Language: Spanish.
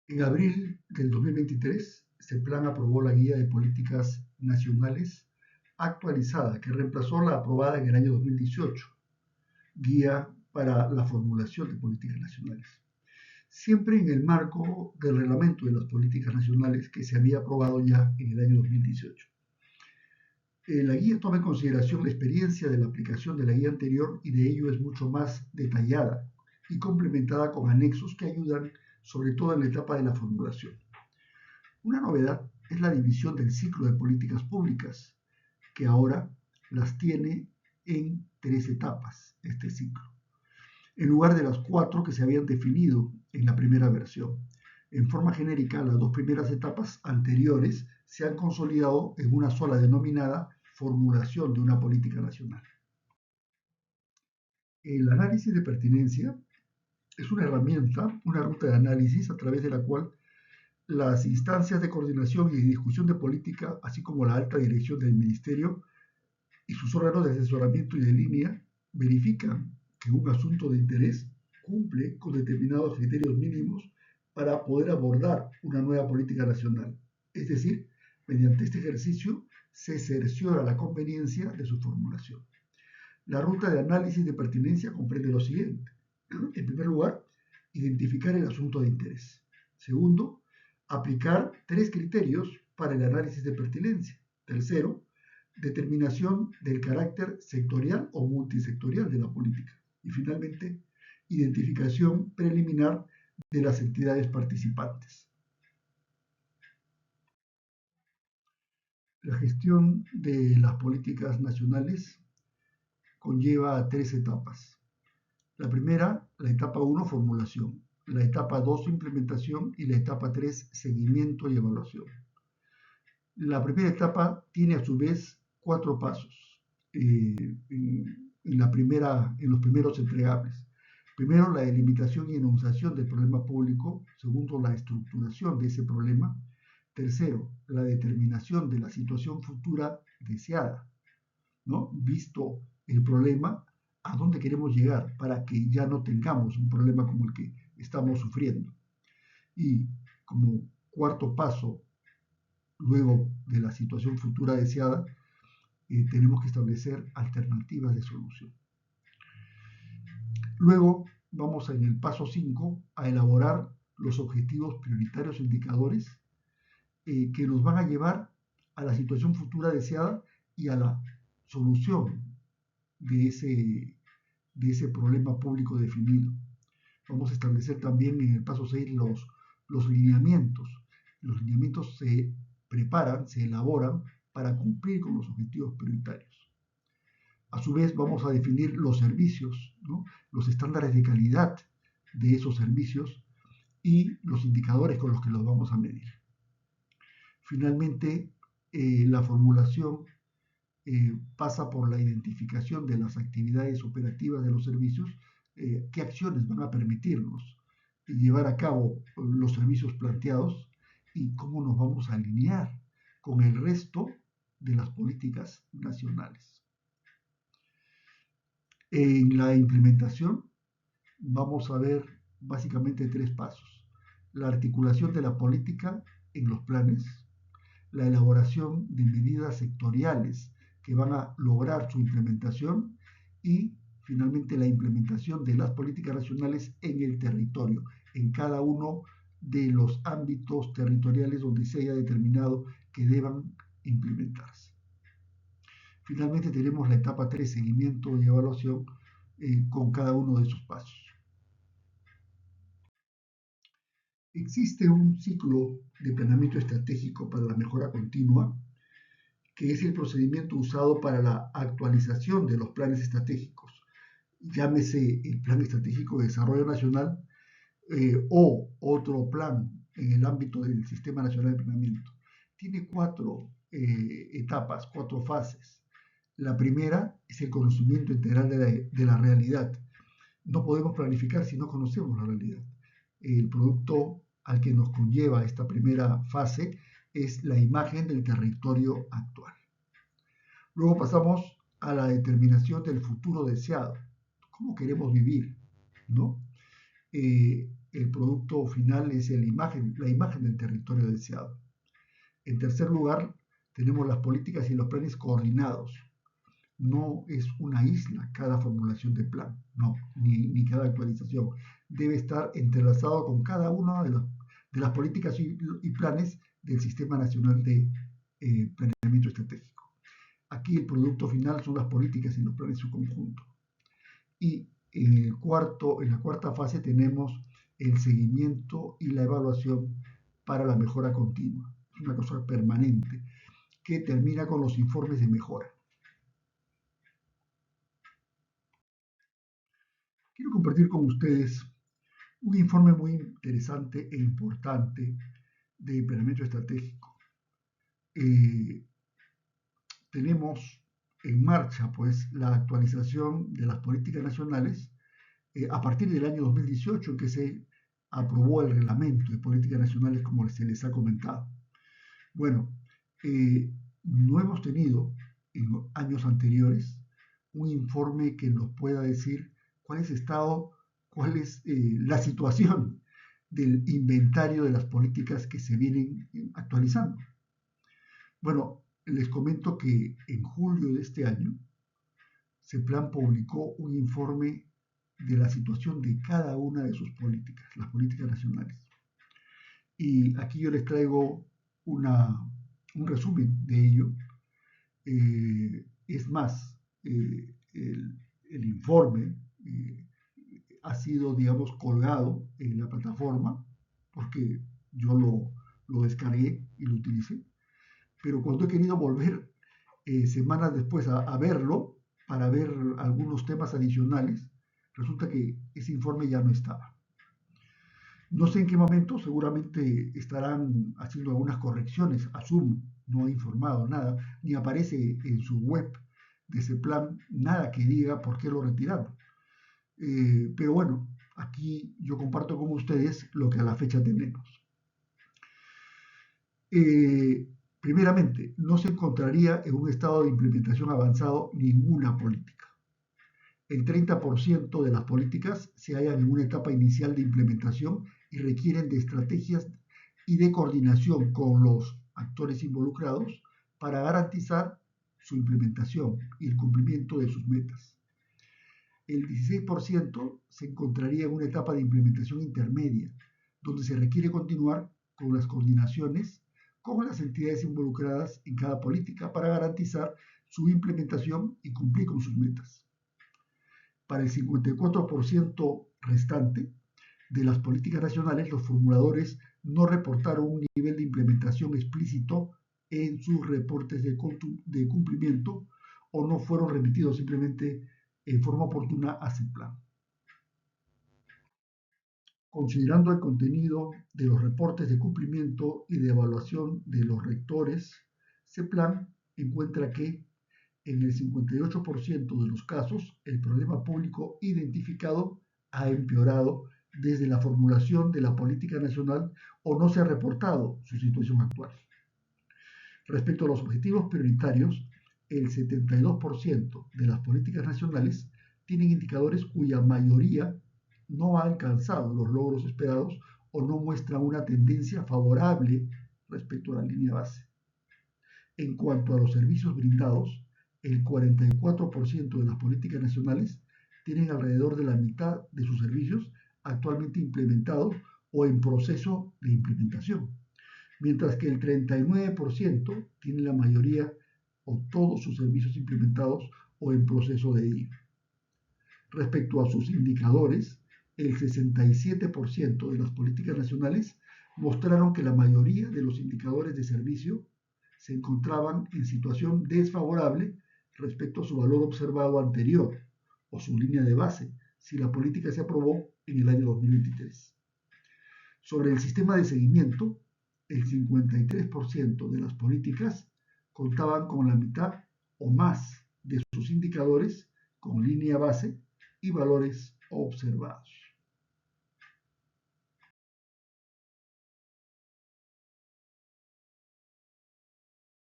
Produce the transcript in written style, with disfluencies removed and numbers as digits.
En abril del 2023, CEPLAN aprobó la Guía de Políticas Nacionales actualizada, que reemplazó la aprobada en el año 2018, Guía para la Formulación de Políticas Nacionales, siempre en el marco del reglamento de las políticas nacionales que se había aprobado ya en el año 2018. La guía toma en consideración la experiencia de la aplicación de la guía anterior y de ello es mucho más detallada y complementada con anexos que ayudan sobre todo en la etapa de la formulación. Una novedad es la división del ciclo de políticas públicas, que ahora las tiene en 3 etapas este ciclo, en lugar de las 4 que se habían definido en la primera versión. En forma genérica, las 2 primeras etapas anteriores se han consolidado en una sola denominada formulación de una política nacional. El análisis de pertinencia es una herramienta, una ruta de análisis a través de la cual las instancias de coordinación y discusión de política, así como la alta dirección del ministerio y sus órganos de asesoramiento y de línea, verifican que un asunto de interés cumple con determinados criterios mínimos para poder abordar una nueva política nacional. Es decir, mediante este ejercicio se cerciora la conveniencia de su formulación. La ruta de análisis de pertinencia comprende lo siguiente. En primer lugar, identificar el asunto de interés. Segundo, aplicar 3 criterios para el análisis de pertinencia. Tercero, determinación del carácter sectorial o multisectorial de la política. Y finalmente, identificación preliminar de las entidades participantes. La gestión de las políticas nacionales conlleva 3 etapas. La primera, la etapa 1, formulación. La etapa 2, implementación. Y la etapa 3, seguimiento y evaluación. La primera etapa tiene a su vez 4 pasos en los primeros entregables. Primero, la delimitación y enunciación del problema público. Segundo, la estructuración de ese problema. Tercero, la determinación de la situación futura deseada, ¿no? Visto el problema, a dónde queremos llegar para que ya no tengamos un problema como el que estamos sufriendo. Y como cuarto paso, luego de la situación futura deseada, tenemos que establecer alternativas de solución. Luego vamos en el paso 5 a elaborar los objetivos prioritarios e indicadores que nos van a llevar a la situación futura deseada y a la solución de ese problema público definido. Vamos a establecer también en el paso 6 los lineamientos. Los lineamientos se preparan, se elaboran para cumplir con los objetivos prioritarios. A su vez, vamos a definir los servicios, ¿no? Los estándares de calidad de esos servicios y los indicadores con los que los vamos a medir. Finalmente, la formulación pasa por la identificación de las actividades operativas de los servicios, qué acciones van a permitirnos llevar a cabo los servicios planteados y cómo nos vamos a alinear con el resto de las políticas nacionales. En la implementación vamos a ver básicamente 3 pasos. La articulación de la política en los planes, la elaboración de medidas sectoriales que van a lograr su implementación y finalmente la implementación de las políticas nacionales en el territorio, en cada uno de los ámbitos territoriales donde se haya determinado que deban implementarse. Finalmente tenemos la etapa 3, seguimiento y evaluación con cada uno de esos pasos. Existe un ciclo de planeamiento estratégico para la mejora continua, que es el procedimiento usado para la actualización de los planes estratégicos. Llámese el Plan Estratégico de Desarrollo Nacional o otro plan en el ámbito del Sistema Nacional de Planeamiento. Tiene 4 etapas, 4 fases. La primera es el conocimiento integral de la realidad. No podemos planificar si no conocemos la realidad. El producto al que nos conlleva esta primera fase es la imagen del territorio actual. Luego pasamos a la determinación del futuro deseado. ¿Cómo queremos vivir? ¿No? el producto final es la imagen del territorio deseado. En tercer lugar, tenemos las políticas y los planes coordinados. No es una isla cada formulación de plan, no, ni cada actualización. Debe estar entrelazado con cada una de las políticas y planes del Sistema Nacional de Planeamiento Estratégico. Aquí el producto final son las políticas y los planes en su conjunto. Y en la cuarta fase tenemos el seguimiento y la evaluación para la mejora continua. Es una cosa permanente que termina con los informes de mejora. Quiero compartir con ustedes un informe muy interesante e importante de planeamiento estratégico. Tenemos en marcha pues la actualización de las políticas nacionales a partir del año 2018 en que se aprobó el reglamento de políticas nacionales como se les ha comentado. Bueno, no hemos tenido en años anteriores un informe que nos pueda decir cuál es la situación del inventario de las políticas que se vienen actualizando. Bueno, les comento que en julio de este año, CEPLAN publicó un informe de la situación de cada una de sus políticas, las políticas nacionales. Y aquí yo les traigo un resumen de ello. Es más, el informe ha sido, digamos, colgado en la plataforma porque yo lo descargué y lo utilicé. Pero cuando he querido volver semanas después a verlo para ver algunos temas adicionales, resulta que ese informe ya no estaba. No sé en qué momento, seguramente estarán haciendo algunas correcciones, asumo, no he informado nada, ni aparece en su web de CEPLAN nada que diga por qué lo retiraron. Pero bueno, aquí yo comparto con ustedes lo que a la fecha tenemos. Primeramente, no se encontraría en un estado de implementación avanzado ninguna política. El 30% de las políticas se hallan en una etapa inicial de implementación y requieren de estrategias y de coordinación con los actores involucrados para garantizar su implementación y el cumplimiento de sus metas. El 16% se encontraría en una etapa de implementación intermedia, donde se requiere continuar con las coordinaciones con las entidades involucradas en cada política para garantizar su implementación y cumplir con sus metas. Para el 54% restante de las políticas nacionales, los formuladores no reportaron un nivel de implementación explícito en sus reportes de cumplimiento o no fueron remitidos simplemente en forma oportuna a CEPLAN. Considerando el contenido de los reportes de cumplimiento y de evaluación de los rectores, CEPLAN encuentra que en el 58% de los casos el problema público identificado ha empeorado desde la formulación de la política nacional o no se ha reportado su situación actual. Respecto a los objetivos prioritarios, el 72% de las políticas nacionales tienen indicadores cuya mayoría no ha alcanzado los logros esperados o no muestra una tendencia favorable respecto a la línea base. En cuanto a los servicios brindados, el 44% de las políticas nacionales tienen alrededor de la mitad de sus servicios actualmente implementados o en proceso de implementación, mientras que el 39% tiene la mayoría o todos sus servicios implementados o en proceso de ello. Respecto a sus indicadores, el 67% de las políticas nacionales mostraron que la mayoría de los indicadores de servicio se encontraban en situación desfavorable respecto a su valor observado anterior o su línea de base, si la política se aprobó en el año 2023. Sobre el sistema de seguimiento, el 53% de las políticas contaban con la mitad o más de sus indicadores con línea base y valores observados.